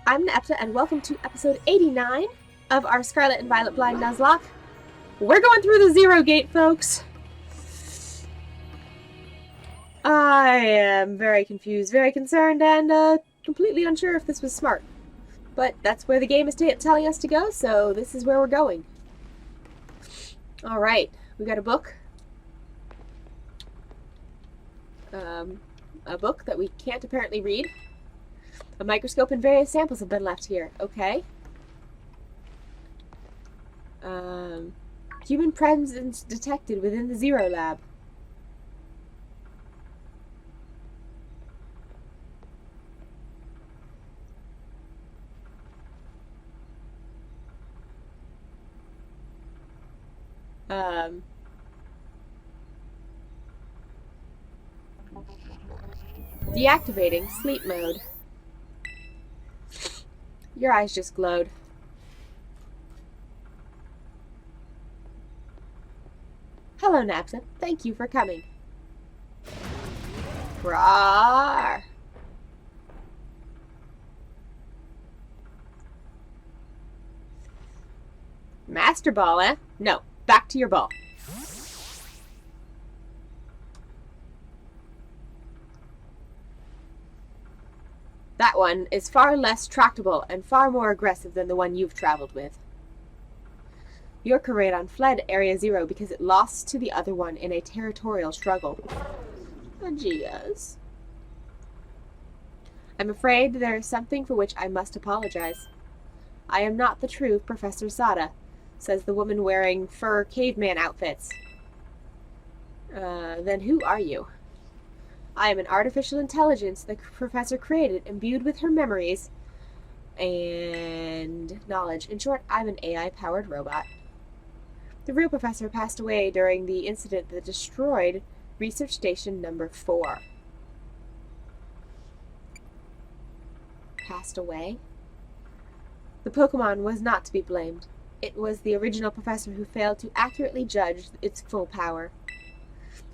I'm Naepta, and welcome to episode 89 of our Scarlet and Violet Blind Nuzlocke. We're going through the Zero Gate, folks. I am very confused, very concerned, and completely unsure if this was smart. But that's where the game is telling us to go, so this is where we're going. Alright, we got a book. A book that we can't apparently read. A microscope and various samples have been left here. Okay. Human presence detected within the Zero Lab. Deactivating sleep mode. Your eyes just glowed. Hello, Naepta. Thank you for coming. Rawr. Master Ball, eh? No. Back to your ball. That one is far less tractable and far more aggressive than the one you've traveled with. Your Koraidon fled Area Zero because it lost to the other one in a territorial struggle. Aegeus. I'm afraid there is something for which I must apologize. I am not the true Professor Sada, says the woman wearing fur caveman outfits. Then who are you? I am an artificial intelligence the professor created, imbued with her memories and knowledge. In short, I'm an AI-powered robot. The real professor passed away during the incident that destroyed Research Station number 4. Passed away? The Pokemon was not to be blamed. It was the original professor who failed to accurately judge its full power.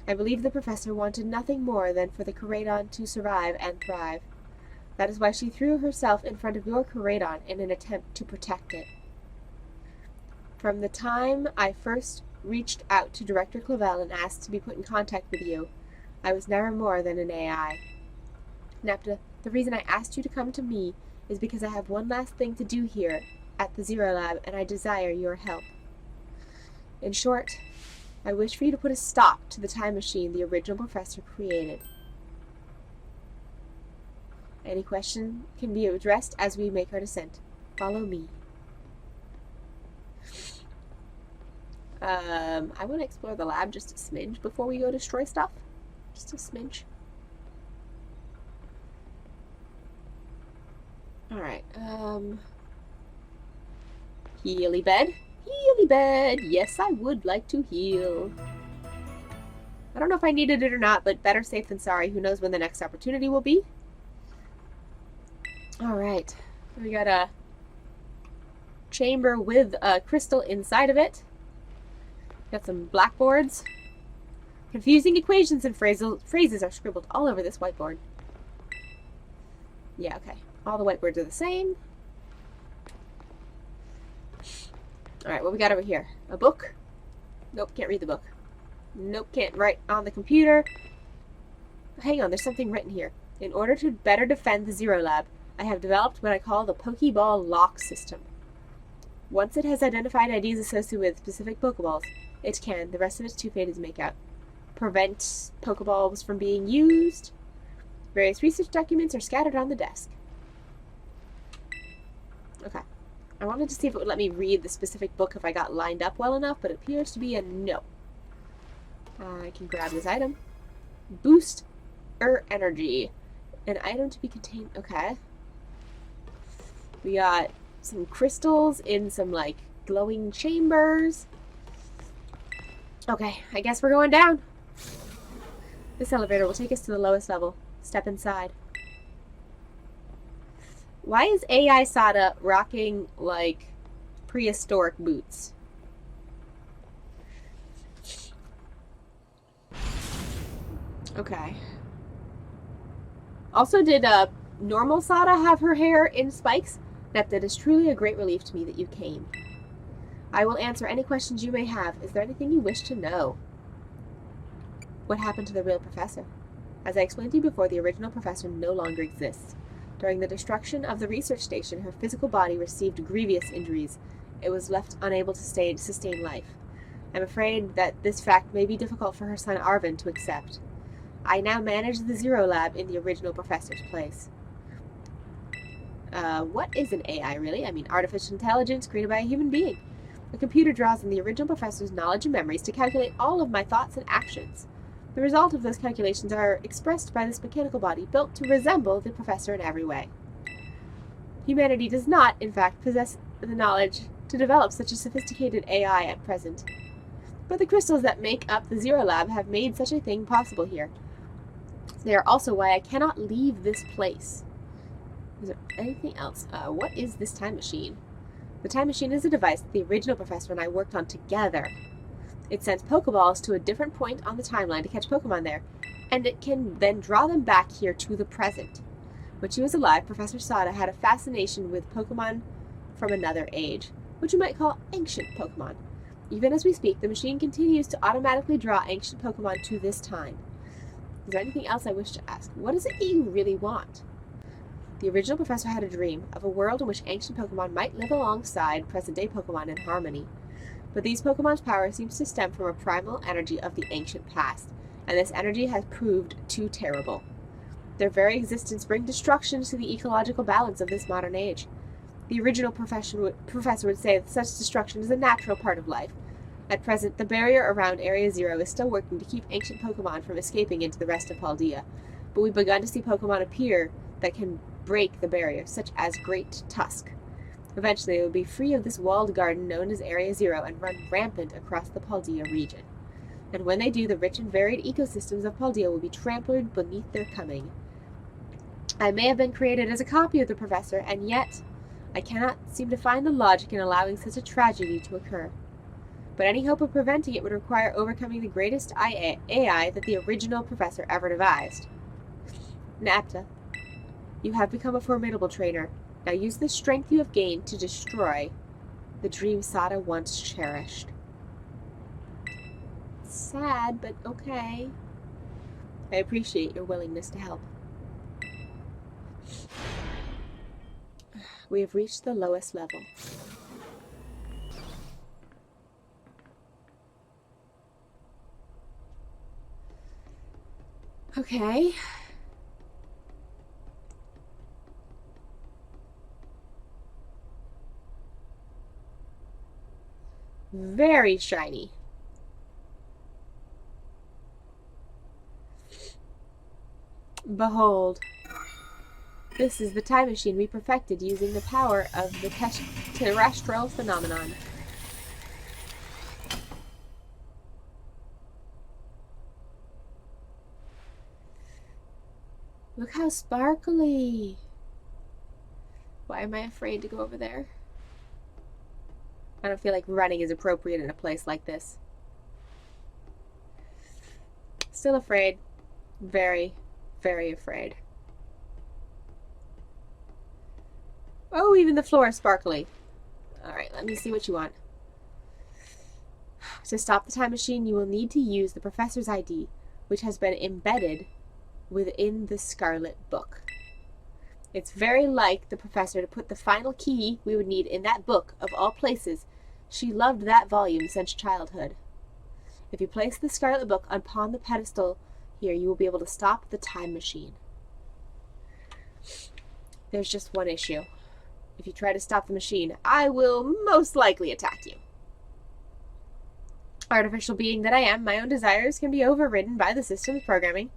I believe the professor wanted nothing more than for the Koraidon to survive and thrive. That is why she threw herself in front of your Koraidon in an attempt to protect it. From the time I first reached out to Director Clavel and asked to be put in contact with you, I was never more than an AI. Naepta, the reason I asked you to come to me is because I have one last thing to do here at the Zero Lab, and I desire your help. In short, I wish for you to put a stop to the time machine the original professor created. Any question can be addressed as we make our descent. Follow me. I want to explore the lab just a smidge before we go destroy stuff. Just a smidge. Alright, healy bed. Healy bed. Yes, I would like to heal. I don't know if I needed it or not, but better safe than sorry. Who knows when the next opportunity will be. Alright. We got a chamber with a crystal inside of it. Got some blackboards. Confusing equations and phrases are scribbled all over this whiteboard. Yeah, okay. All the whiteboards are the same. Alright, what we got over here? A book? Nope, can't read the book. Nope, can't write on the computer. Hang on, there's something written here. In order to better defend the Zero Lab, I have developed what I call the Pokeball locke system. Once it has identified IDs associated with specific Pokeballs, it can, the rest of it's too faded to make out, prevent Pokeballs from being used. Various research documents are scattered on the desk. Okay. I wanted to see if it would let me read the specific book if I got lined up well enough, but it appears to be a no. I can grab this item. Boost energy. An item to be contained. Okay. We got some crystals in some, like, glowing chambers. Okay, I guess we're going down. This elevator will take us to the lowest level. Step inside. Why is AI Sada rocking, like, prehistoric boots? Okay. Also, did normal Sada have her hair in spikes? Naepta, it is truly a great relief to me that you came. I will answer any questions you may have. Is there anything you wish to know? What happened to the real professor? As I explained to you before, the original professor no longer exists. During the destruction of the research station, her physical body received grievous injuries. It was left unable to sustain life. I'm afraid that this fact may be difficult for her son Arvin to accept. I now manage the Zero Lab in the original professor's place. What is an AI, really? I mean, artificial intelligence created by a human being. The computer draws on the original professor's knowledge and memories to calculate all of my thoughts and actions. The result of those calculations are expressed by this mechanical body built to resemble the professor in every way. Humanity does not, in fact, possess the knowledge to develop such a sophisticated AI at present. But the crystals that make up the Zero Lab have made such a thing possible here. They are also why I cannot leave this place. Is there anything else? What is this time machine? The time machine is a device that the original professor and I worked on together. It sends Pokeballs to a different point on the timeline to catch Pokemon there, and it can then draw them back here to the present. When she was alive, Professor Sada had a fascination with Pokemon from another age, which you might call ancient Pokemon. Even as we speak, the machine continues to automatically draw ancient Pokemon to this time. Is there anything else I wish to ask? What is it that you really want? The original professor had a dream of a world in which ancient Pokemon might live alongside present-day Pokemon in harmony. But these Pokemon's power seems to stem from a primal energy of the ancient past, and this energy has proved too terrible. Their very existence brings destruction to the ecological balance of this modern age. The original professor would say that such destruction is a natural part of life. At present, the barrier around Area Zero is still working to keep ancient Pokemon from escaping into the rest of Paldea, but we've begun to see Pokemon appear that can break the barrier, such as Great Tusk. Eventually, they will be free of this walled garden known as Area Zero and run rampant across the Paldea region. And when they do, the rich and varied ecosystems of Paldea will be trampled beneath their coming. I may have been created as a copy of the professor, and yet I cannot seem to find the logic in allowing such a tragedy to occur. But any hope of preventing it would require overcoming the greatest AI that the original professor ever devised. Naepta, you have become a formidable trainer. Now use the strength you have gained to destroy the dream Sada once cherished. Sad, but okay. I appreciate your willingness to help. We have reached the lowest level. Okay. Very shiny. Behold. This is the time machine we perfected using the power of the terrestrial phenomenon. Look how sparkly. Why am I afraid to go over there? I don't feel like running is appropriate in a place like this. Still afraid. Very, very afraid. Oh, even the floor is sparkly. Alright, let me see what you want. To stop the time machine, you will need to use the professor's ID, which has been embedded within the Scarlet book. It's very like the professor to put the final key we would need in that book of all places. She loved that volume since childhood. If you place the Scarlet book upon the pedestal here, you will be able to stop the time machine. There's just one issue. If you try to stop the machine, I will most likely attack you. Artificial being that I am, my own desires can be overridden by the system's programming.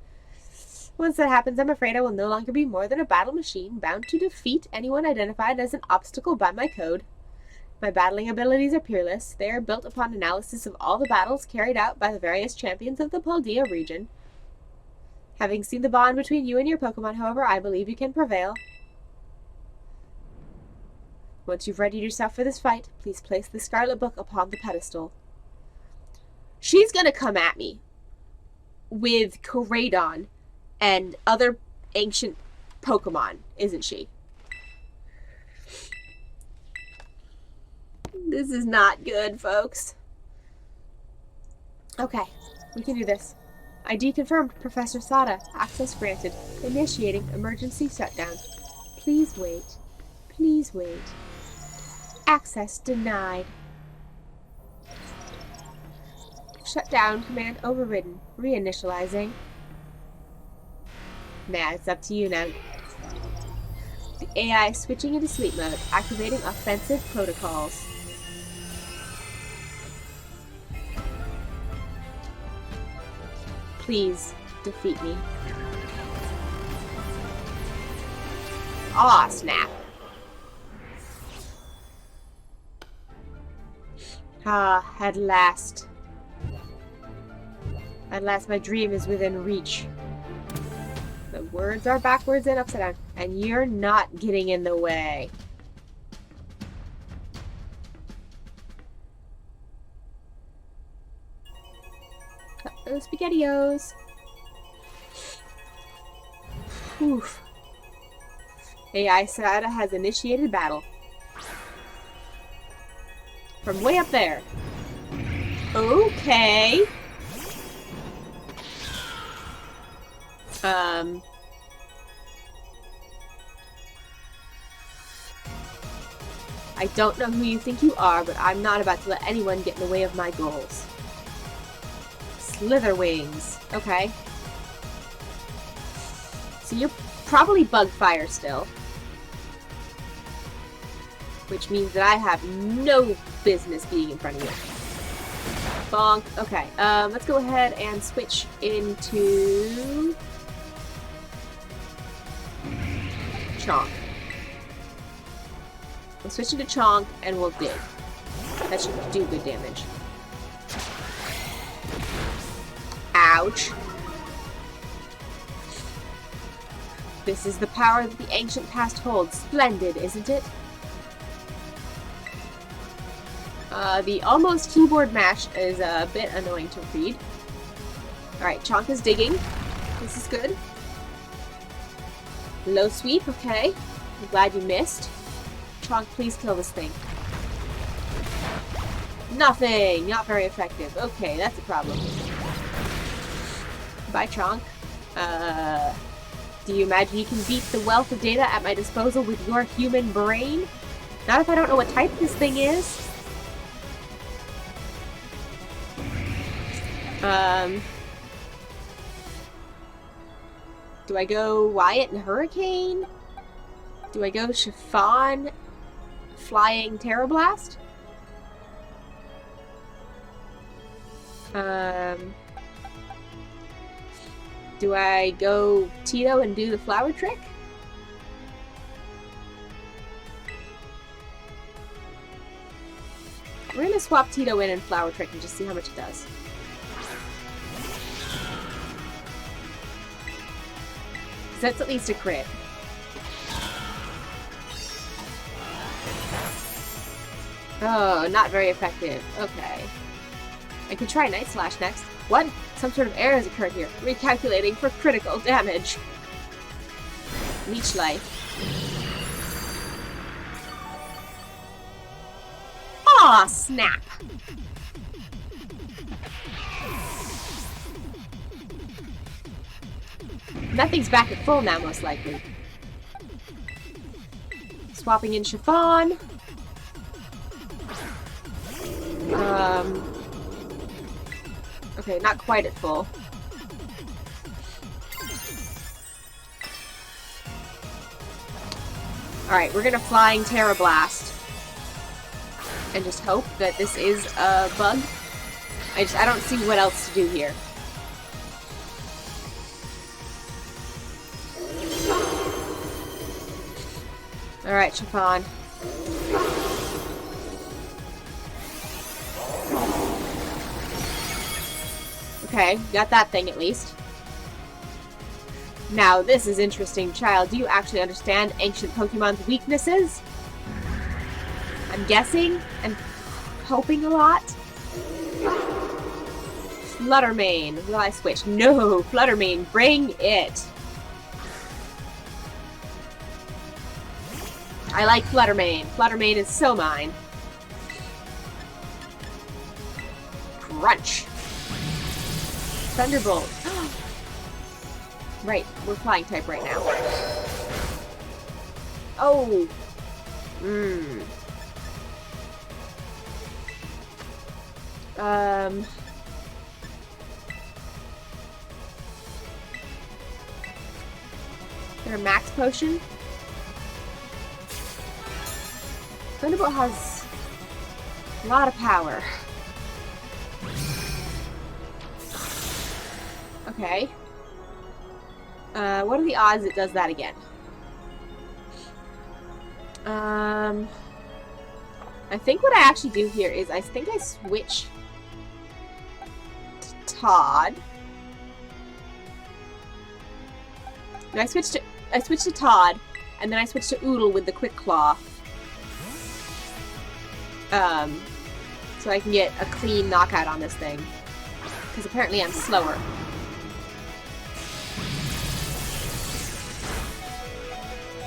Once that happens, I'm afraid I will no longer be more than a battle machine, bound to defeat anyone identified as an obstacle by my code. My battling abilities are peerless. They are built upon analysis of all the battles carried out by the various champions of the Paldea region. Having seen the bond between you and your Pokemon, however, I believe you can prevail. Once you've readied yourself for this fight, please place the Scarlet book upon the pedestal. She's gonna come at me with Koraidon and other ancient Pokemon, isn't she? This is not good, folks. Okay, we can do this. ID confirmed, Professor Sada. Access granted. Initiating emergency shutdown. Please wait. Please wait. Access denied. Shutdown command overridden. Reinitializing. Nah, it's up to you now. The AI is switching into sleep mode. Activating offensive protocols. Please defeat me. Aw, snap. Ah, at last. At last my dream is within reach. The words are backwards and upside down, and you're not getting in the way. Cut those SpaghettiOs. Oof. AI Sada has initiated battle. From way up there. Okay. I don't know who you think you are, but I'm not about to let anyone get in the way of my goals. Slitherwings. Okay. So you're probably bug fire still. Which means that I have no business being in front of you. Bonk. Okay, let's go ahead and switch into Chonk. We'll switch into Chonk and we'll dig. That should do good damage. Ouch. This is the power that the ancient past holds. Splendid, isn't it? The almost keyboard mash is a bit annoying to read. Alright, Chonk is digging. This is good. Low sweep, okay. I'm glad you missed. Chonk, please kill this thing. Nothing! Not very effective. Okay, that's a problem. Bye, Chonk. Do you imagine you can beat the wealth of data at my disposal with your human brain? Not if I don't know what type this thing is. Do I go Wyatt and Hurricane? Do I go Chiffon, Flying Terrablast? Do I go Tito and do the flower trick? We're gonna swap Tito in and flower trick and just see how much it does. That's at least a crit. Oh, not very effective. Okay. I could try Night Slash next. What? Some sort of error has occurred here. Recalculating for critical damage. Leech Life. Aw, snap! Nothing's back at full now, most likely. Swapping in Chiffon. Okay, not quite at full. Alright, we're gonna Flying Terrablast. And just hope that this is a bug. I don't see what else to do here. Alright, Chiffon. Okay, got that thing at least. Now, this is interesting, child. Do you actually understand ancient Pokemon's weaknesses? I'm guessing and hoping a lot. Fluttermane. Will I switch? No! Fluttermane, bring it! I like Fluttermane. Fluttermane is so mine. Crunch. Thunderbolt. Right, we're flying type right now. Oh. Their max potion. Thunderbolt has a lot of power. Okay. What are the odds it does that again? I think what I actually do here is I think I switch to Todd. No, I switched to Todd, and then I switched to Oodle with the Quick Claw. So I can get a clean knockout on this thing. Because apparently I'm slower.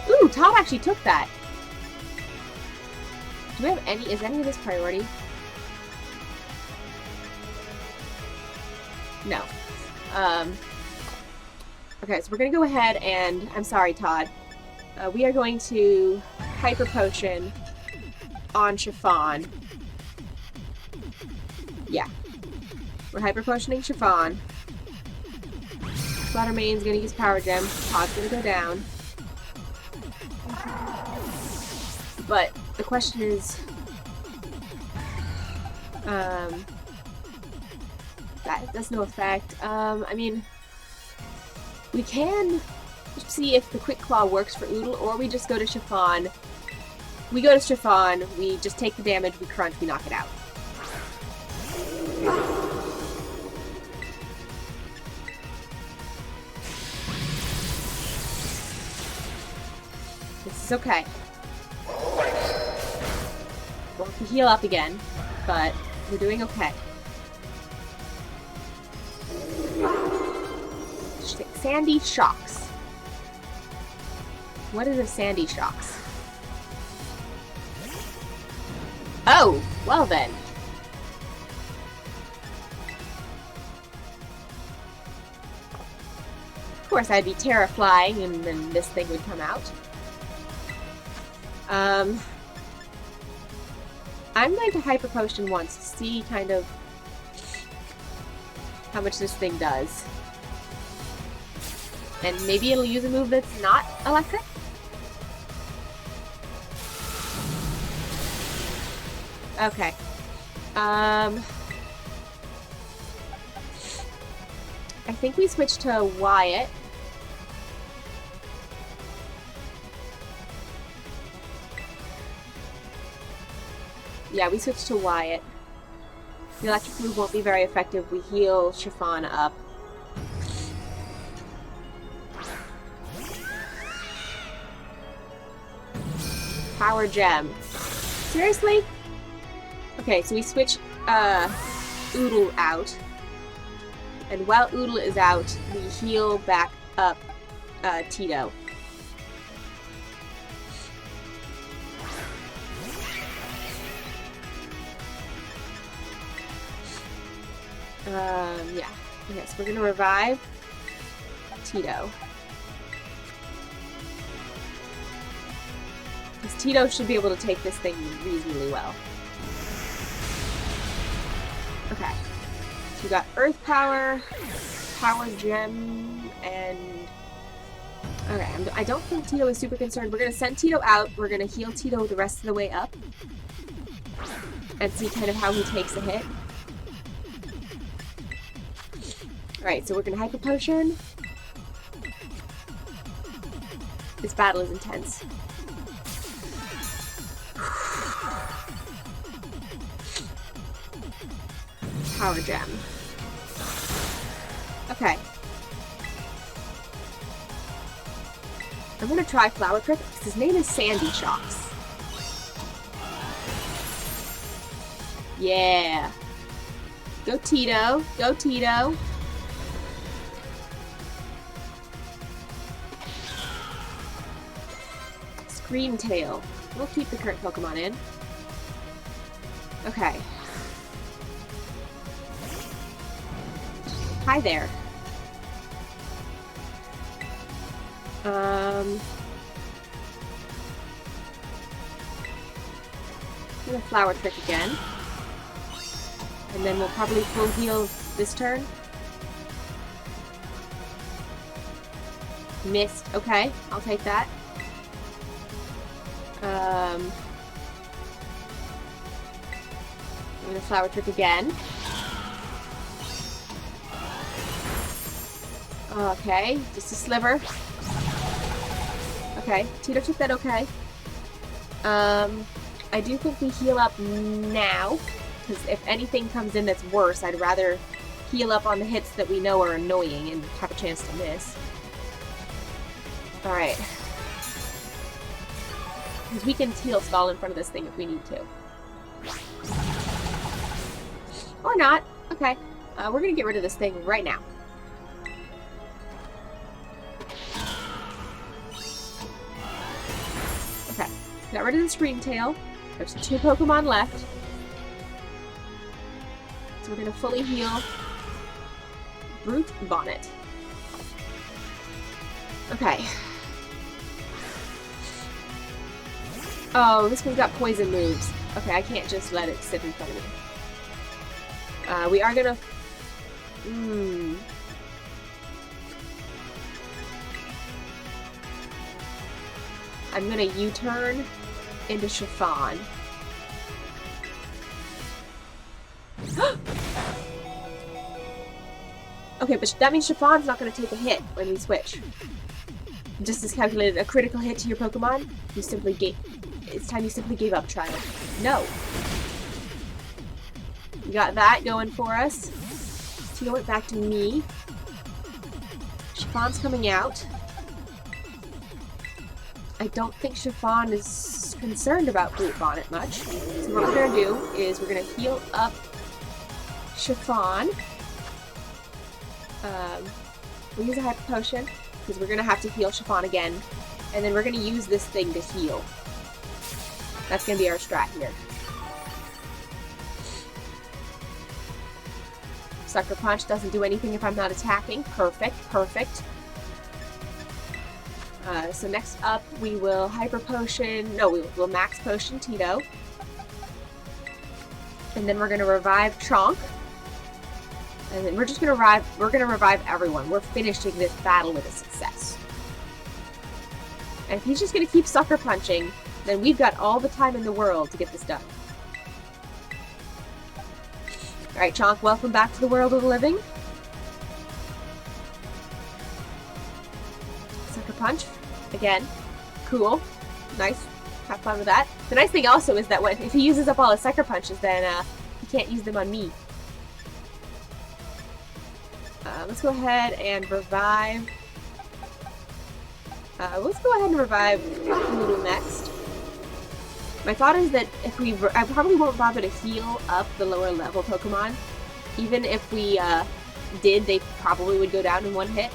Ooh, Todd actually took that. Do we have any? Is any of this priority? No. Okay, so we're gonna go ahead and... I'm sorry, Todd. We are going to Hyper Potion on Chiffon. Yeah. We're Hyper Potioning Chiffon. Fluttermane's gonna use Power Gem. Todd's gonna go down. But the question is... that does no effect. I mean... we can see if the Quick Claw works for Oodle, or we just go to Chiffon. We go to Chiffon, we just take the damage, we crunch, we knock it out. This is okay. We'll have to heal up again, but we're doing okay. Sandy Shocks. What is a Sandy Shocks? Oh, well then. Of course, I'd be Terra flying, and then this thing would come out. I'm going to Hyper Potion once to see kind of how much this thing does. And maybe it'll use a move that's not electric? Okay. I think we switched to Wyatt. Yeah, we switched to Wyatt. The electric move won't be very effective. We heal Chiffon up. Power Gem. Seriously? Okay, so we switch Oodle out. And while Oodle is out, we heal back up Tito. Yeah. Okay, so we're gonna revive Tito. Because Tito should be able to take this thing reasonably well. Okay. So we got Earth Power, Power Gem, and... okay, I don't think Tito is super concerned. We're gonna send Tito out, we're gonna heal Tito the rest of the way up. And see kind of how he takes a hit. Alright, so we're gonna Hyper Potion. This battle is intense. Power Gem. Okay. I'm gonna try Flower Trick because his name is Sandy Shocks. Yeah. Go Tito. Go Tito. Scream Tail. We'll keep the current Pokemon in. Okay. Hi there. Do the Flower Trick again. And then we'll probably full heal this turn. Missed. Okay, I'll take that. I'm gonna Flower Trick again. Okay, just a sliver. Okay, Tito took that okay. I do think we heal up now, because if anything comes in that's worse, I'd rather heal up on the hits that we know are annoying and have a chance to miss. Alright. Because we can heal stall in front of this thing if we need to. Or not. Okay. We're gonna get rid of this thing right now. Okay. Got rid of the Scream Tail. There's 2 Pokemon left. So we're gonna fully heal Brute Bonnet. Okay. Oh, this one's got poison moves. Okay, I can't just let it sit in front of me. We are gonna... I'm gonna U-turn into Chiffon. Okay, but that means Chiffon's not gonna take a hit when we switch. Just as calculated a critical hit to your Pokemon, you simply gave... It's time you simply gave up trying. No! You got that going for us. So you went back to me. Chiffon's coming out. I don't think Chiffon is concerned about Brute Bonnet much. So what we're gonna do is we're gonna heal up Chiffon. We'll use a Hyper Potion, because we're gonna have to heal Chiffon again. And then we're gonna use this thing to heal. That's gonna be our strat here. Sucker Punch doesn't do anything if I'm not attacking. Perfect, perfect. So next up, we will Hyper Potion... No, we'll Max Potion Tito. And then we're gonna revive Chonk. And then we're just gonna revive everyone. We're finishing this battle with a success. And if he's just gonna keep Sucker Punching, then we've got all the time in the world to get this done. Alright, Chonk, welcome back to the world of the living. Sucker Punch. Again. Cool. Nice. Have fun with that. The nice thing also is that if he uses up all his Sucker Punches, then he can't use them on me. Let's go ahead and revive. Let's go ahead and revive Noodle next. My thought is that if I probably won't bother to heal up the lower level Pokemon. Even if we did, they probably would go down in one hit.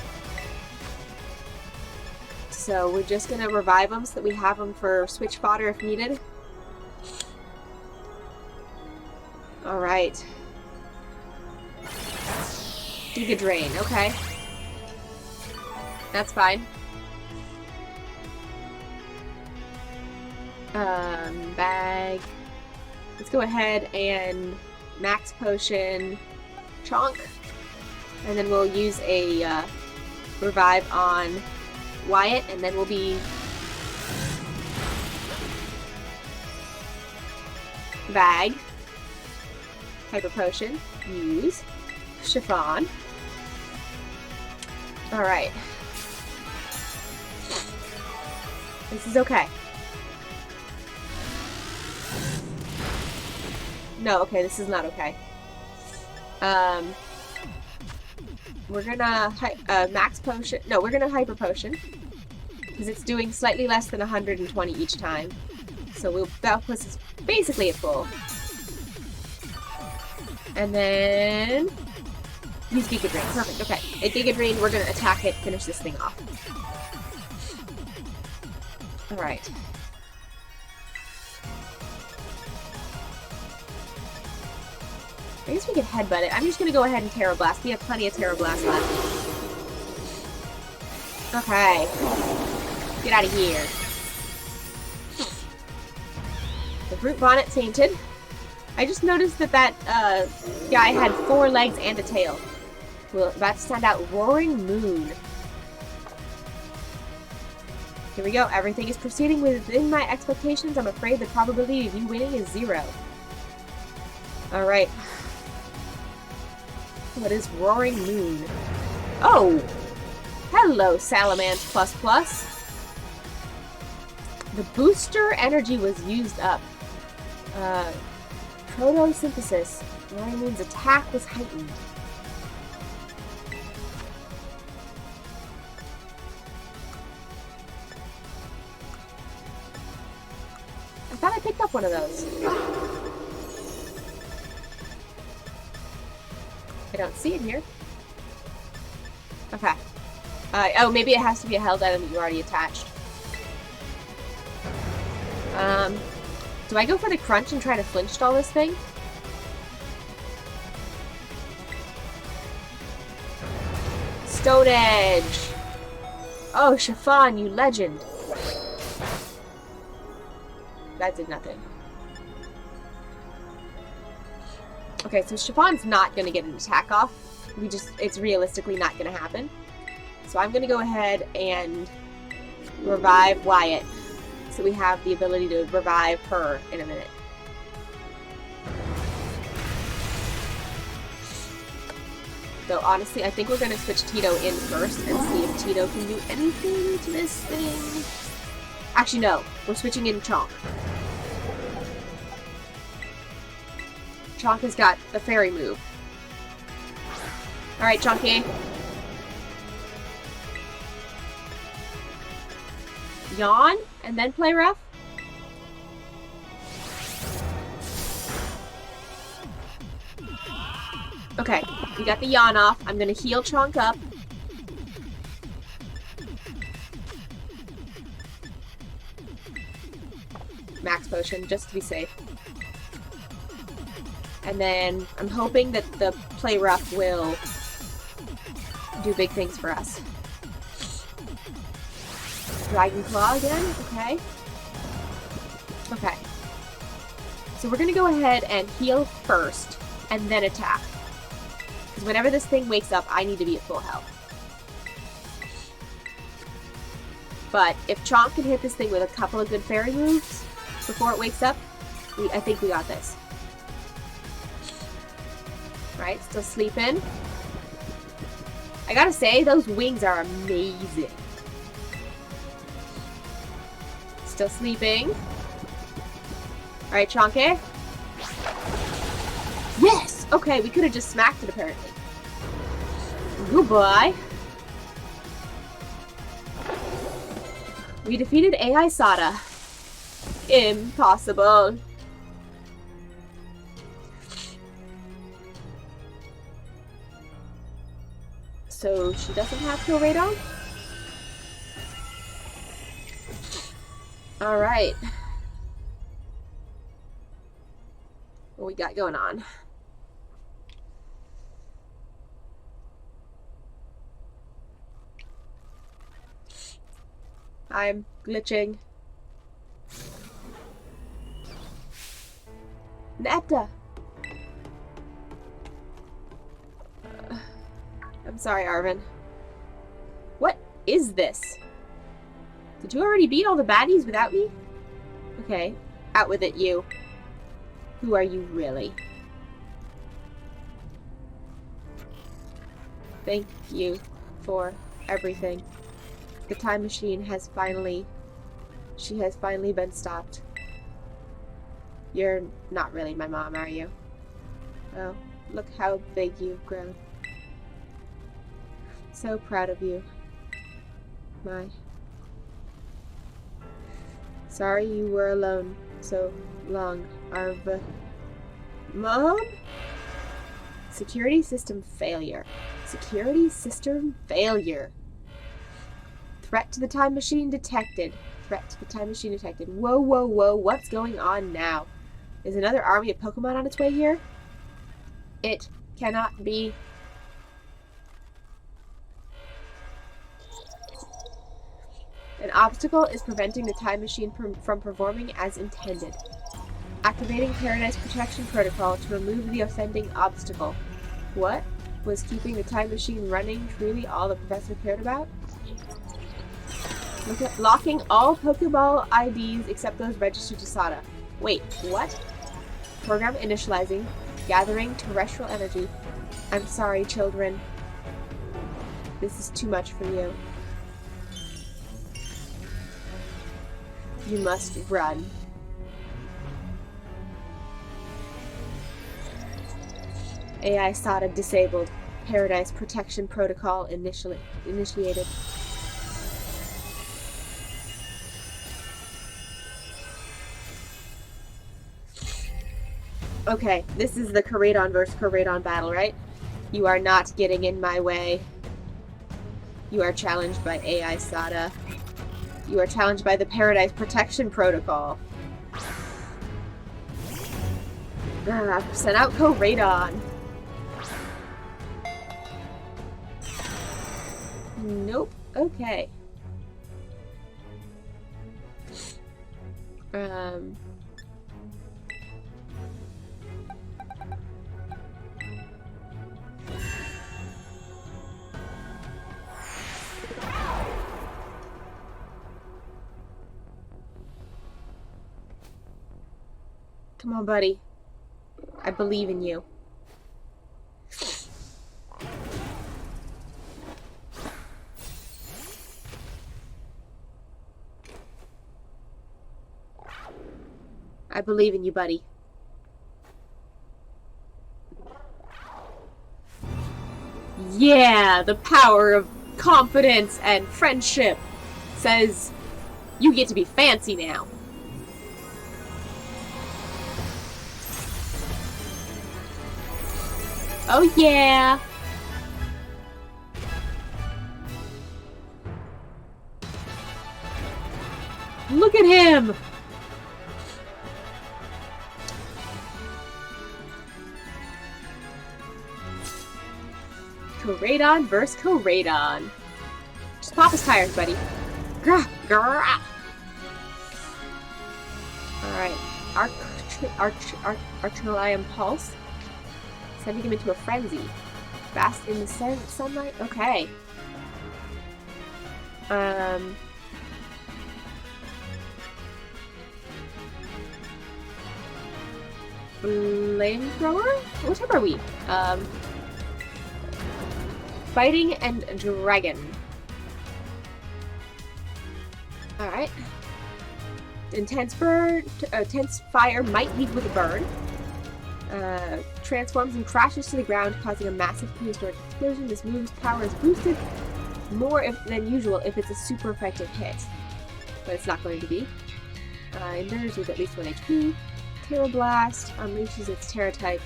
So we're just gonna revive them so that we have them for switch fodder if needed. Alright. Giga Drain, okay. That's fine. Bag. Let's go ahead and Max Potion Chonk. And then we'll use a revive on Wyatt, and then we'll be Bag. Hyper Potion. Use. Chiffon. Alright. This is okay. No, okay, this is not okay. We're gonna Max Potion. No, we're gonna Hyper Potion. Because it's doing slightly less than 120 each time. So that puts us basically at full. And then use Giga Drain. Perfect, okay. At Giga Drain, we're gonna attack it, finish this thing off. Alright. I guess we can headbutt it. I'm just gonna go ahead and Terra Blast. We have plenty of Terra Blast left. Okay. Get out of here. The Brute Bonnet fainted. I just noticed that guy had 4 legs and a tail. Well, about to send out Roaring Moon. Here we go. Everything is proceeding within my expectations. I'm afraid the probability of you winning is 0. Alright. What is Roaring Moon? Oh! Hello, Salamence Plus Plus. The booster energy was used up. Photosynthesis. Roaring Moon's attack was heightened. I thought I picked up one of those. I don't see it here. Okay. Oh, maybe it has to be a held item that you already attached. Do I go for the crunch and try to flinch stall this thing? Stone Edge! Oh, Chiffon, you legend! That did nothing. Okay, so Chiffon's not gonna get an attack off. It's realistically not gonna happen. So I'm gonna go ahead and revive Wyatt. So we have the ability to revive her in a minute. So honestly, I think we're gonna switch Tito in first and see if Tito can do anything to this thing. Actually, no. We're switching in Chonk. Chonk has got the fairy move. Alright, Chonky. Yawn, and then play rough? Okay, we got the yawn off. I'm gonna heal Chonk up. Max potion, just to be safe. And then I'm hoping that the play rough will do big things for us. Dragon Claw again? Okay. Okay. So we're gonna go ahead and heal first, and then attack. Because whenever this thing wakes up, I need to be at full health. But if Chonk can hit this thing with a couple of good fairy moves before it wakes up, I think we got this. Right, still sleeping. I gotta say, those wings are amazing. Still sleeping. Alright, Chonky. Yes! Okay, we could have just smacked it, apparently. Goodbye. We defeated AI Sada. Impossible. So she doesn't have Kill Radon? Alright. What we got going on? I'm glitching. Naepta! I'm sorry, Arvin. What is this? Did you already beat all the baddies without me? Okay. Out with it, you. Who are you really? Thank you for everything. The time machine has finally... She has finally been stopped. You're not really my mom, are you? Oh, look how big you've grown. So proud of you. My. Sorry you were alone so long, Arv. Mom? Security system failure. Security system failure. Threat to the time machine detected. Threat to the time machine detected. Whoa, whoa, whoa. What's going on now? Is another army of Pokemon on its way here? It cannot be. An obstacle is preventing the time machine from performing as intended. Activating Paradise Protection Protocol to remove the offending obstacle. What? Was keeping the time machine running truly all the professor cared about? Look at locking all Pokeball IDs except those registered to Sada. Wait, what? Program initializing. Gathering terrestrial energy. I'm sorry, children. This is too much for you. You must run. AI Sada disabled. Paradise Protection Protocol initiated. Okay, this is the Koraidon versus Koraidon battle, right? You are not getting in my way. You are challenged by AI Sada. You are challenged by the Paradise Protection Protocol. Send out Koraidon. Nope. Okay. Come on, buddy. I believe in you. I believe in you, buddy. Yeah, the power of confidence and friendship says you get to be fancy now. Oh yeah! Look at him! Koraidon versus Koraidon. Just pop his tires, buddy. Grah, grah. Alright. Archelium Pulse. Sending him into a frenzy. Fast in the sunlight? Okay. Flamethrower? What type are we? Fighting and Dragon. Alright. Intense fire might lead with a burn. Transforms and crashes to the ground, causing a massive prehistoric explosion. This move's power is boosted more than usual if it's a super effective hit. But it's not going to be. Endures with at least 1 HP. Terra Blast unleashes its Terra type.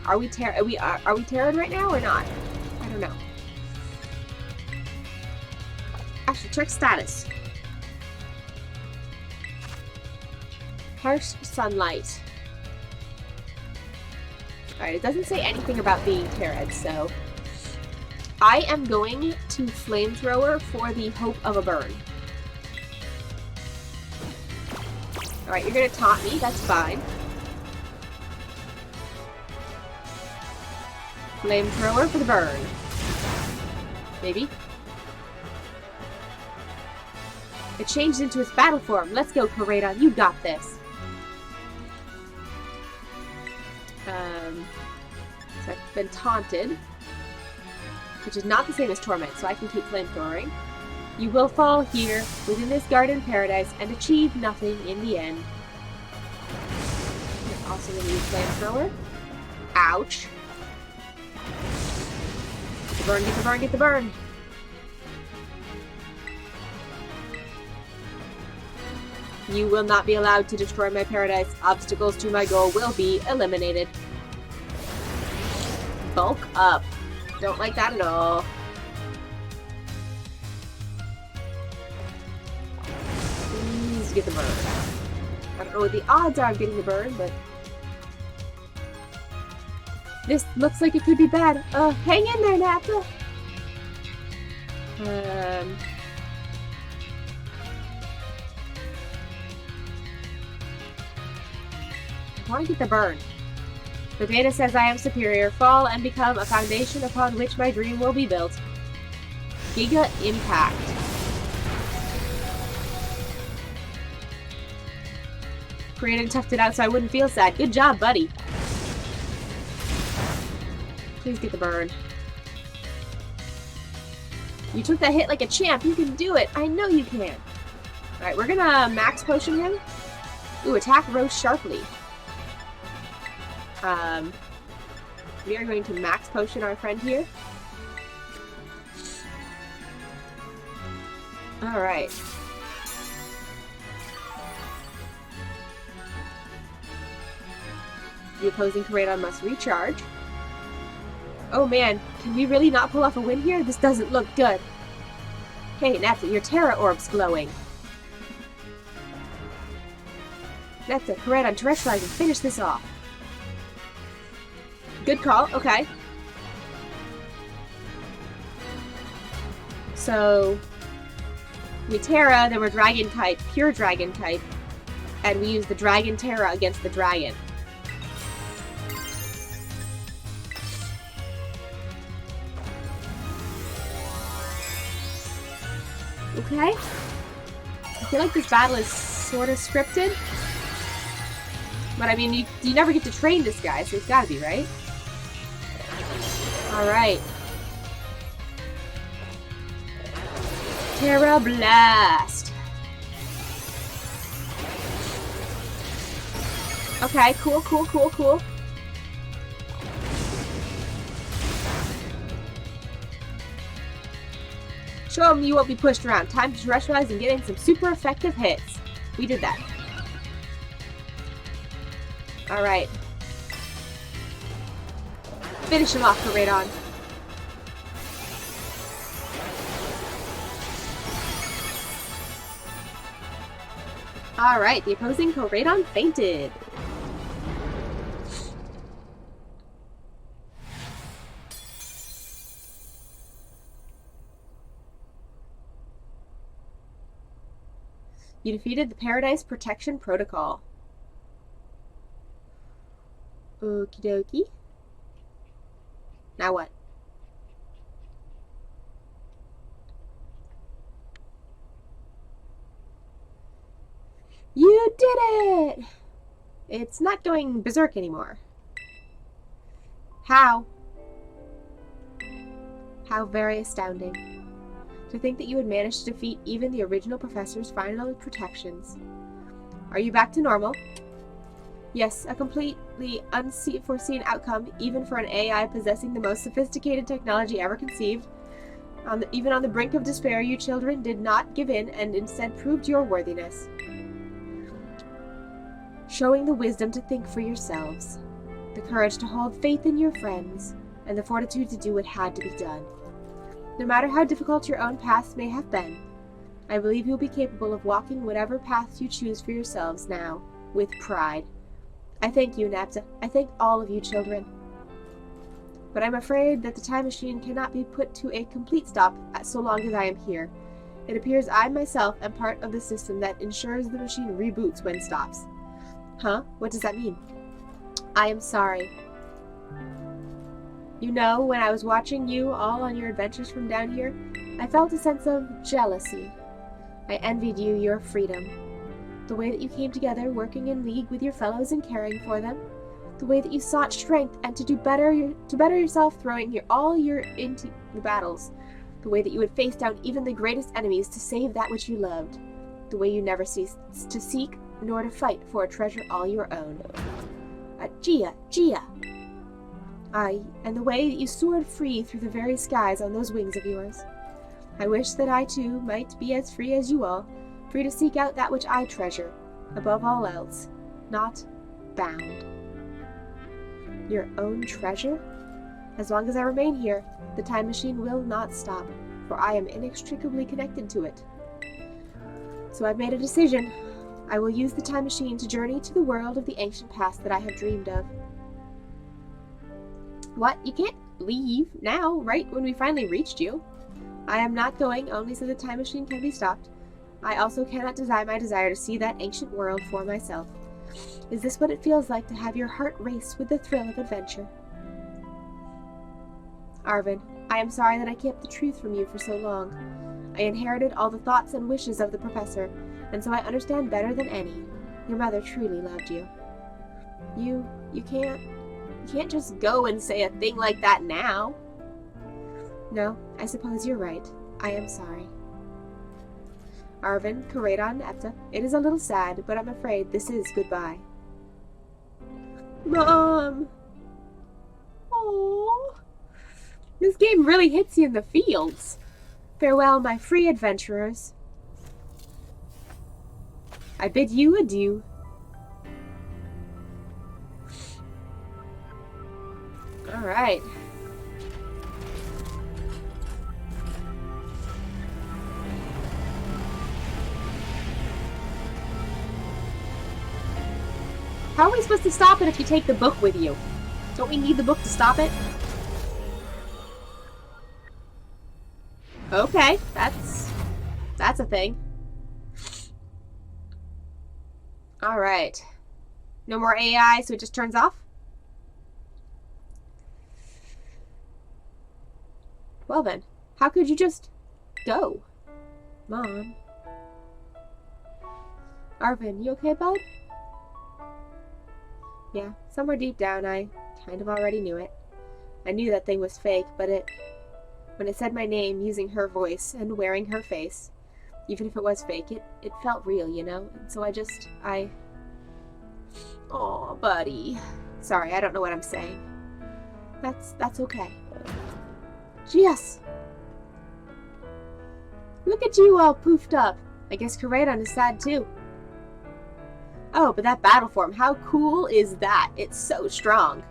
Are we Terra'd right now or not? I don't know. Actually, check status. Harsh sunlight. Alright, it doesn't say anything about being Terra'd, so I am going to Flamethrower for the hope of a burn. Alright, you're gonna taunt me, that's fine. Flamethrower for the burn. Maybe. It changed into its battle form. Let's go, Koraidon. You got this. So I've been taunted, which is not the same as Torment, so I can keep flamethrowing. You will fall here, within this garden paradise, and achieve nothing in the end. You're also going to use Flamethrower. Ouch. Get the burn, get the burn, get the burn! You will not be allowed to destroy my paradise. Obstacles to my goal will be eliminated. Bulk up. Don't like that at all. Please get the burn. I don't know what the odds are of getting the burn, but This looks like it could be bad. Hang in there, Naepta. I want to get the burn. The data says I am superior. Fall and become a foundation upon which my dream will be built. Giga Impact. Created and toughed it out so I wouldn't feel sad. Good job, buddy. Please get the burn. You took that hit like a champ. You can do it. I know you can. Alright, we're gonna max potion him. Ooh, attack rose sharply. We are going to max potion our friend here. Alright. The opposing Koraidon must recharge. Oh man, can we really not pull off a win here? This doesn't look good. Hey, Naepta, your Terra Orb's glowing. Naepta, Koraidon, terrestrialize and finish this off. Good call, okay. So, we Terra, then we're Dragon type, pure Dragon type, and we use the Dragon Terra against the Dragon. Okay. I feel like this battle is sort of scripted. But I mean, you never get to train this guy, so it's gotta be, right? Alright. Terra Blast. Okay, cool, cool, cool, cool. Show him you won't be pushed around. Time to terrestrialize and get in some super effective hits. We did that. Alright. Finish him off, Koraidon. Alright, the opposing Koraidon fainted. You defeated the Paradise Protection Protocol. Okie dokie. Now what? You did it! It's not going berserk anymore. How? How very astounding. To think that you had managed to defeat even the original professor's final protections. Are you back to normal? Yes, a completely unforeseen outcome, even for an AI possessing the most sophisticated technology ever conceived. Even on the brink of despair, you children did not give in and instead proved your worthiness. Showing the wisdom to think for yourselves, the courage to hold faith in your friends, and the fortitude to do what had to be done. No matter how difficult your own paths may have been, I believe you'll be capable of walking whatever paths you choose for yourselves now, with pride. I thank you, Naepta. I thank all of you children. But I'm afraid that the time machine cannot be put to a complete stop so long as I am here. It appears I myself am part of the system that ensures the machine reboots when it stops. Huh? What does that mean? I am sorry. You know, when I was watching you all on your adventures from down here, I felt a sense of jealousy. I envied you your freedom. The way that you came together, working in league with your fellows and caring for them. The way that you sought strength and to better yourself, throwing all your into the battles. The way that you would face down even the greatest enemies to save that which you loved. The way you never ceased to seek nor to fight for a treasure all your own. Gia! And the way that you soared free through the very skies on those wings of yours. I wish that I too might be as free as you all, free to seek out that which I treasure, above all else, not bound. Your own treasure? As long as I remain here, the time machine will not stop, for I am inextricably connected to it. So I've made a decision. I will use the time machine to journey to the world of the ancient past that I have dreamed of. What? You can't leave now, right when we finally reached you. I am not going, only so the time machine can be stopped. I also cannot deny my desire to see that ancient world for myself. Is this what it feels like to have your heart race with the thrill of adventure? Arvin, I am sorry that I kept the truth from you for so long. I inherited all the thoughts and wishes of the professor, and so I understand better than any. Your mother truly loved you. You can't just go and say a thing like that now. No, I suppose you're right. I am sorry. Arvin, Koraidon, Naepta, it is a little sad, but I'm afraid this is goodbye. Mom! Aww. This game really hits you in the feels. Farewell, my free adventurers. I bid you adieu. Alright. How are we supposed to stop it if you take the book with you? Don't we need the book to stop it? Okay, that's a thing. Alright. No more AI, so it just turns off? Well then, how could you just go? Mom. Arvin, you okay, bud? Yeah, somewhere deep down I kind of already knew it. I knew that thing was fake, but when it said my name using her voice and wearing her face, even if it was fake, it felt real, you know? And so I... Aw, buddy. Sorry, I don't know what I'm saying. That's okay. Yes! Look at you all poofed up. I guess Koraidon is sad too. Oh, but that battle form, how cool is that? It's so strong.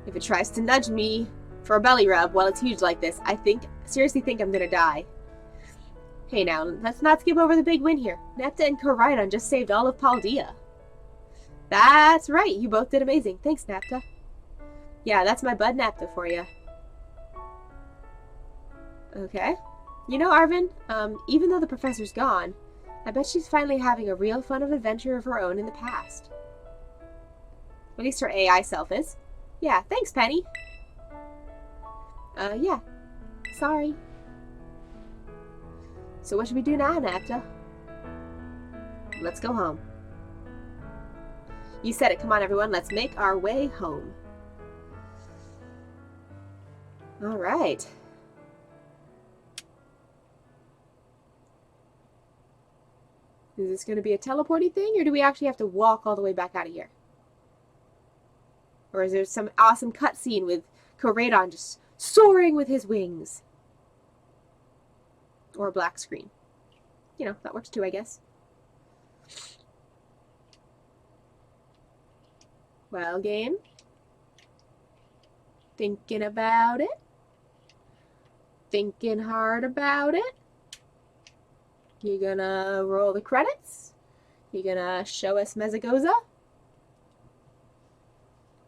If it tries to nudge me for a belly rub while it's huge like this, I seriously think I'm gonna die. Hey now, let's not skip over the big win here. Naepta and Koraidon just saved all of Paldea. That's right, you both did amazing. Thanks, Naepta. Yeah, that's my bud Naepta for you. Okay. You know, Arvin, even though the professor's gone, I bet she's finally having a real fun of adventure of her own in the past. At least her AI self is. Yeah, thanks, Penny. Yeah. Sorry. So what should we do now, Naepta? Let's go home. You said it. Come on, everyone. Let's make our way home. Alright. Is this going to be a teleporty thing, or do we actually have to walk all the way back out of here? Or is there some awesome cutscene with Koraidon just soaring with his wings? Or a black screen. You know, that works too, I guess. Well, game. Thinking about it? Thinking hard about it? You gonna roll the credits? You gonna show us Mezagoza?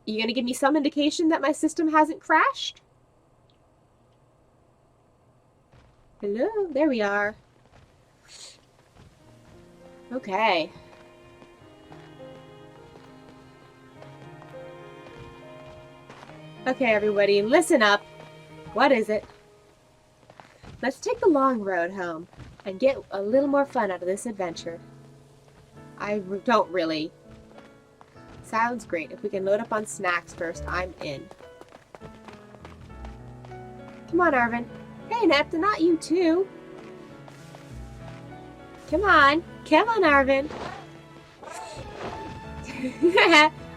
You gonna give me some indication that my system hasn't crashed? Hello, there we are. Okay. Okay, everybody, listen up. What is it? Let's take the long road home and get a little more fun out of this adventure. I don't really. Sounds great. If we can load up on snacks first, I'm in. Come on, Arvin. Hey, Naepta, not you too. Come on. Come on, Arvin.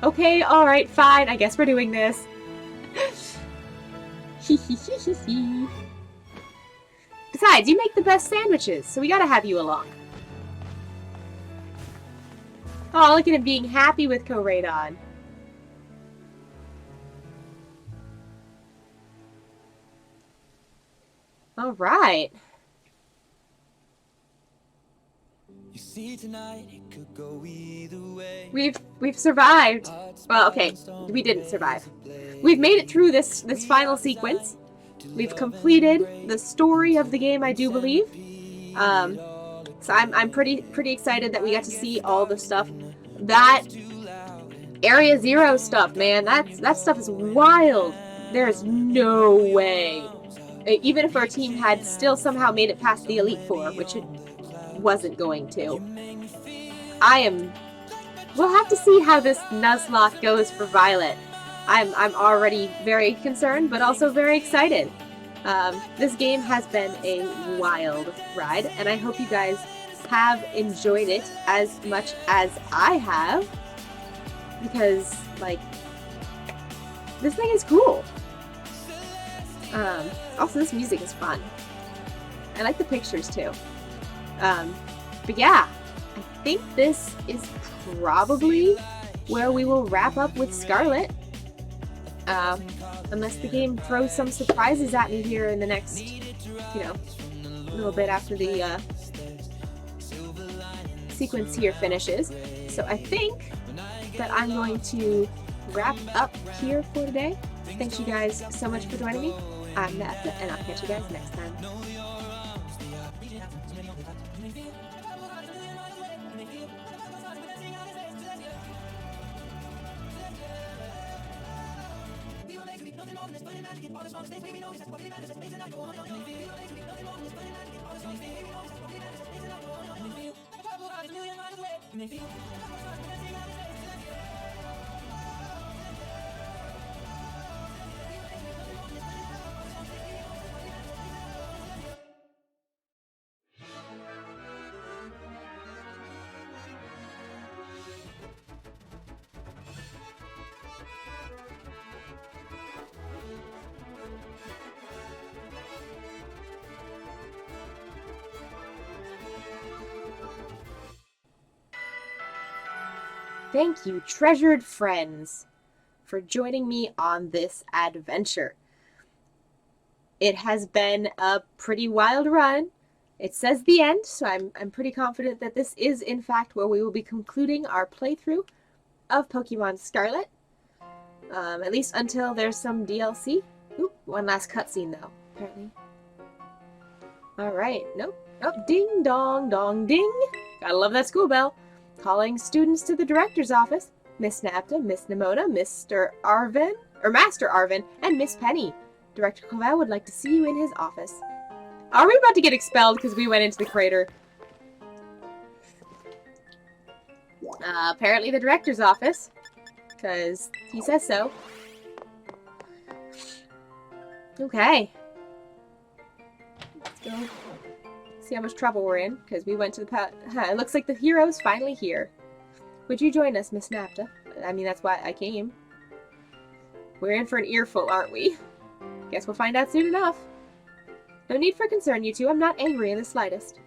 Okay, alright, fine. I guess we're doing this. Besides, you make the best sandwiches, so we gotta have you along. Oh, look at him being happy with Koraidon. Alright. We've survived. Well, okay, we didn't survive. We've made it through this final sequence. We've completed the story of the game, I do believe. So I'm pretty excited that we got to see all the stuff. That Area Zero stuff, man, that stuff is wild. There's no way. Even if our team had still somehow made it past the Elite Four, which it wasn't going to. We'll have to see how this Nuzlocke goes for Violet. I'm already very concerned, but also very excited. This game has been a wild ride, and I hope you guys have enjoyed it as much as I have. Because, like, this thing is cool. Also, this music is fun. I like the pictures, too. But yeah, I think this is probably where we will wrap up with Scarlet. Unless the game throws some surprises at me here in the next, little bit after the sequence here finishes. So I think that I'm going to wrap up here for today. Thanks you guys so much for joining me. I'm Naepta, and I'll catch you guys next time. Thank you, treasured friends, for joining me on this adventure. It has been a pretty wild run. It says the end, so I'm pretty confident that this is, in fact, where we will be concluding our playthrough of Pokemon Scarlet. At least until there's some DLC. Oop, one last cutscene, though, apparently. Alright, nope. Oh, ding dong dong ding. Gotta love that school bell. Calling students to the director's office. Miss Naepta, Miss Nimona, Master Arvin, and Miss Penny. Director Clavell would like to see you in his office. Are we about to get expelled because we went into the crater? Apparently the director's office. Because he says so. Okay. Let's go. See how much trouble we're in, because we went to the it looks like the hero's finally here. Would you join us, Miss Naepta? I mean, that's why I came. We're in for an earful, aren't we? Guess we'll find out soon enough. No need for concern, you two. I'm not angry in the slightest.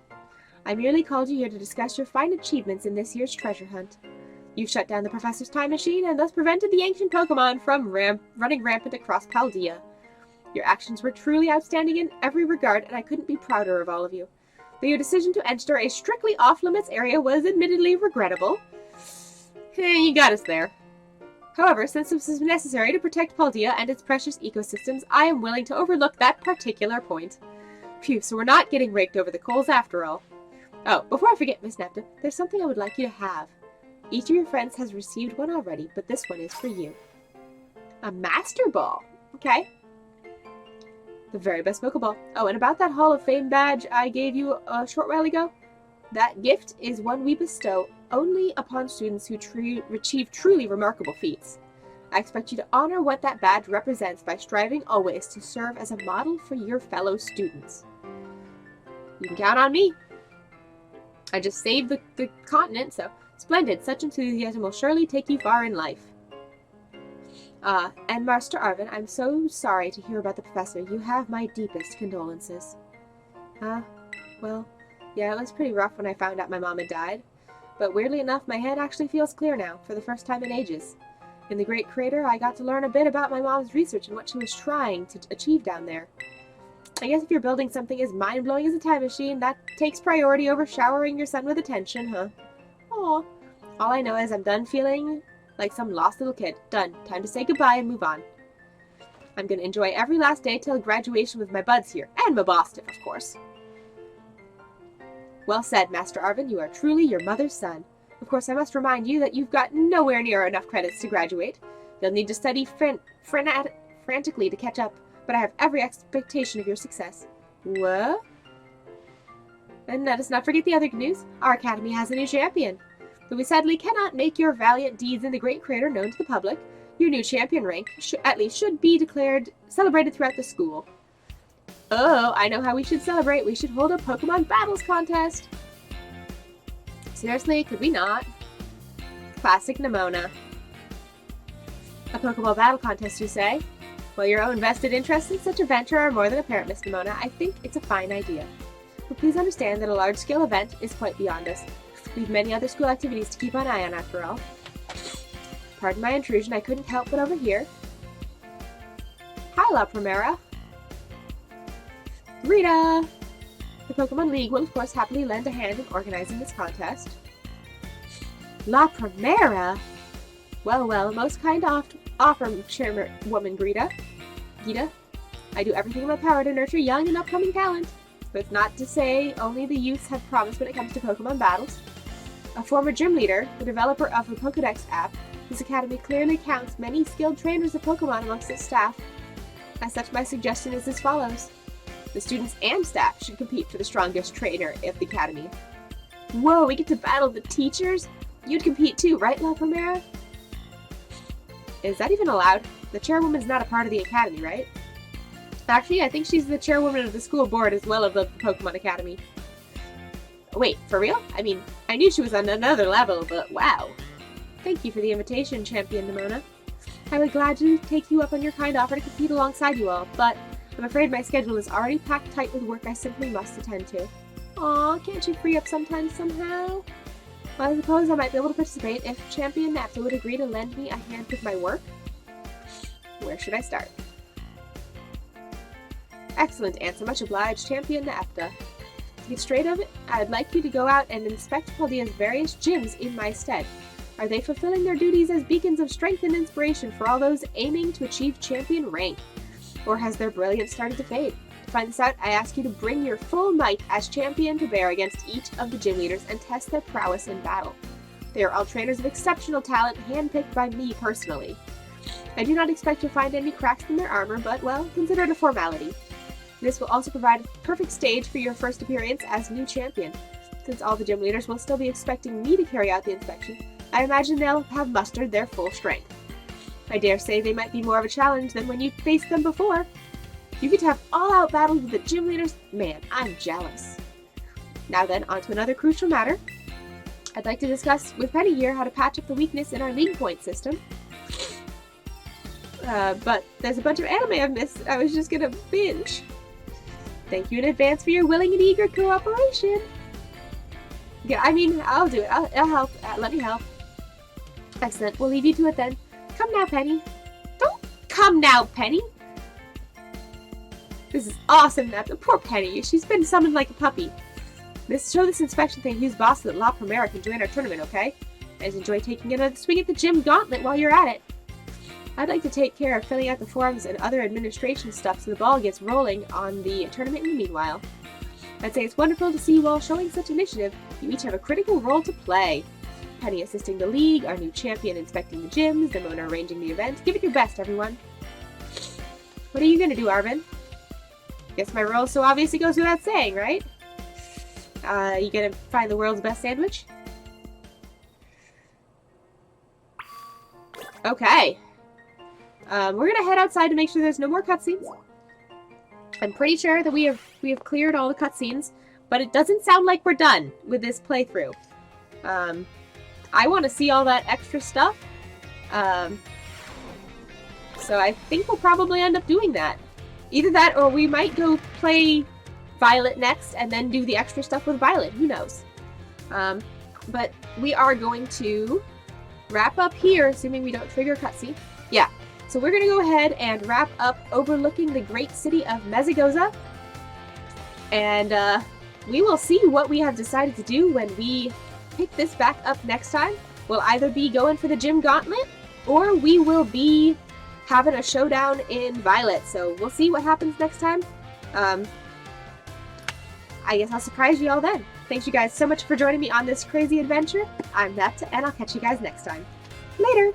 I merely called you here to discuss your fine achievements in this year's treasure hunt. You've shut down the professor's time machine and thus prevented the ancient Pokemon from running rampant across Paldea. Your actions were truly outstanding in every regard, and I couldn't be prouder of all of you. Though your decision to enter a strictly off-limits area was admittedly regrettable. You got us there. However, since this is necessary to protect Paldea and its precious ecosystems, I am willing to overlook that particular point. Phew, so we're not getting raked over the coals after all. Oh, before I forget, Miss Naepta, there's something I would like you to have. Each of your friends has received one already, but this one is for you. A Master Ball. Okay. The very best Pokeball. Oh, and about that Hall of Fame badge I gave you a short while ago, that gift is one we bestow only upon students who achieve truly remarkable feats. I expect you to honor what that badge represents by striving always to serve as a model for your fellow students. You can count on me. I just saved the continent, so splendid. Such enthusiasm will surely take you far in life. And Master Arvin, I'm so sorry to hear about the professor. You have my deepest condolences. Well, yeah, it was pretty rough when I found out my mom had died. But weirdly enough, my head actually feels clear now, for the first time in ages. In the Great Crater, I got to learn a bit about my mom's research and what she was trying to achieve down there. I guess if you're building something as mind-blowing as a time machine, that takes priority over showering your son with attention, huh? Aw. All I know is I'm done feeling like some lost little kid. Done. Time to say goodbye and move on. I'm gonna enjoy every last day till graduation with my buds here. And my boss, of course. Well said, Master Arvin. You are truly your mother's son. Of course, I must remind you that you've got nowhere near enough credits to graduate. You'll need to study frantically to catch up, but I have every expectation of your success. What? And let us not forget the other good news. Our academy has a new champion. Though we sadly cannot make your valiant deeds in the Great Crater known to the public, your new champion rank at least should be celebrated throughout the school. Oh, I know how we should celebrate. We should hold a Pokemon battles contest. Seriously, could we not? Classic Nemona. A Pokeball battle contest, you say? Well, your own vested interests in such a venture are more than apparent, Miss Nemona. I think it's a fine idea. But please understand that a large-scale event is quite beyond us. We've many other school activities to keep an eye on, after all. Pardon my intrusion, I couldn't help but overhear. Hi, La Primera. Rita! The Pokemon League will, of course, happily lend a hand in organizing this contest. La Primera? Well, well, most kind offer, Chairwoman Gita. I do everything in my power to nurture young and upcoming talent. But it's not to say only the youths have promise when it comes to Pokemon battles. A former gym leader, the developer of the Pokedex app, this academy clearly counts many skilled trainers of Pokemon amongst its staff. As such, my suggestion is as follows. The students and staff should compete for the strongest trainer of the academy. Whoa, we get to battle the teachers? You'd compete too, right, La Primera? Is that even allowed? The chairwoman's not a part of the academy, right? Actually, I think she's the chairwoman of the school board as well as the Pokemon Academy. Wait, for real? I mean, I knew she was on another level, but wow. Thank you for the invitation, Champion Nemona. I would gladly take you up on your kind offer to compete alongside you all, but I'm afraid my schedule is already packed tight with work I simply must attend to. Aw, can't you free up sometime somehow? Well, I suppose I might be able to participate if Champion Naepta would agree to lend me a hand with my work. Where should I start? Excellent answer, much obliged, Champion Naepta. To get straight of it, I'd like you to go out and inspect Paldea's various gyms in my stead. Are they fulfilling their duties as beacons of strength and inspiration for all those aiming to achieve champion rank? Or has their brilliance started to fade? To find this out, I ask you to bring your full might as champion to bear against each of the gym leaders and test their prowess in battle. They are all trainers of exceptional talent, handpicked by me personally. I do not expect to find any cracks in their armor, but, well, consider it a formality. This will also provide a perfect stage for your first appearance as new champion. Since all the gym leaders will still be expecting me to carry out the inspection, I imagine they'll have mustered their full strength. I dare say they might be more of a challenge than when you faced them before. You get to have all-out battles with the gym leaders? Man, I'm jealous. Now then, on to another crucial matter. I'd like to discuss with Penny here how to patch up the weakness in our league point system. But there's a bunch of anime I've missed. I was just gonna binge. Thank you in advance for your willing and eager cooperation. Yeah, I mean, I'll do it. I'll help. Let me help. Excellent. We'll leave you to it then. Come now, Penny. Don't come now, Penny. This is awesome, Naepta. Poor Penny. She's been summoned like a puppy. Show this inspection thing who's boss so that La Primera can join our tournament, okay? Guys, enjoy taking another swing at the gym gauntlet while you're at it. I'd like to take care of filling out the forms and other administration stuff so the ball gets rolling on the tournament in the meanwhile. I'd say it's wonderful to see you all showing such initiative. You each have a critical role to play. Penny assisting the league, our new champion inspecting the gyms, Demona arranging the event. Give it your best, everyone. What are you gonna do, Arvin? Guess my role so obviously goes without saying, right? You gonna find the world's best sandwich? Okay. We're gonna head outside to make sure there's no more cutscenes. I'm pretty sure that we have cleared all the cutscenes, but it doesn't sound like we're done with this playthrough. I want to see all that extra stuff. So I think we'll probably end up doing that. Either that, or we might go play Violet next, and then do the extra stuff with Violet. Who knows? But we are going to wrap up here, assuming we don't trigger a cutscene. Yeah. So we're going to go ahead and wrap up overlooking the great city of Mezagoza. And we will see what we have decided to do when we pick this back up next time. We'll either be going for the gym gauntlet, or we will be having a showdown in Violet. So we'll see what happens next time. I guess I'll surprise you all then. Thanks you guys so much for joining me on this crazy adventure. I'm Naepta, and I'll catch you guys next time. Later!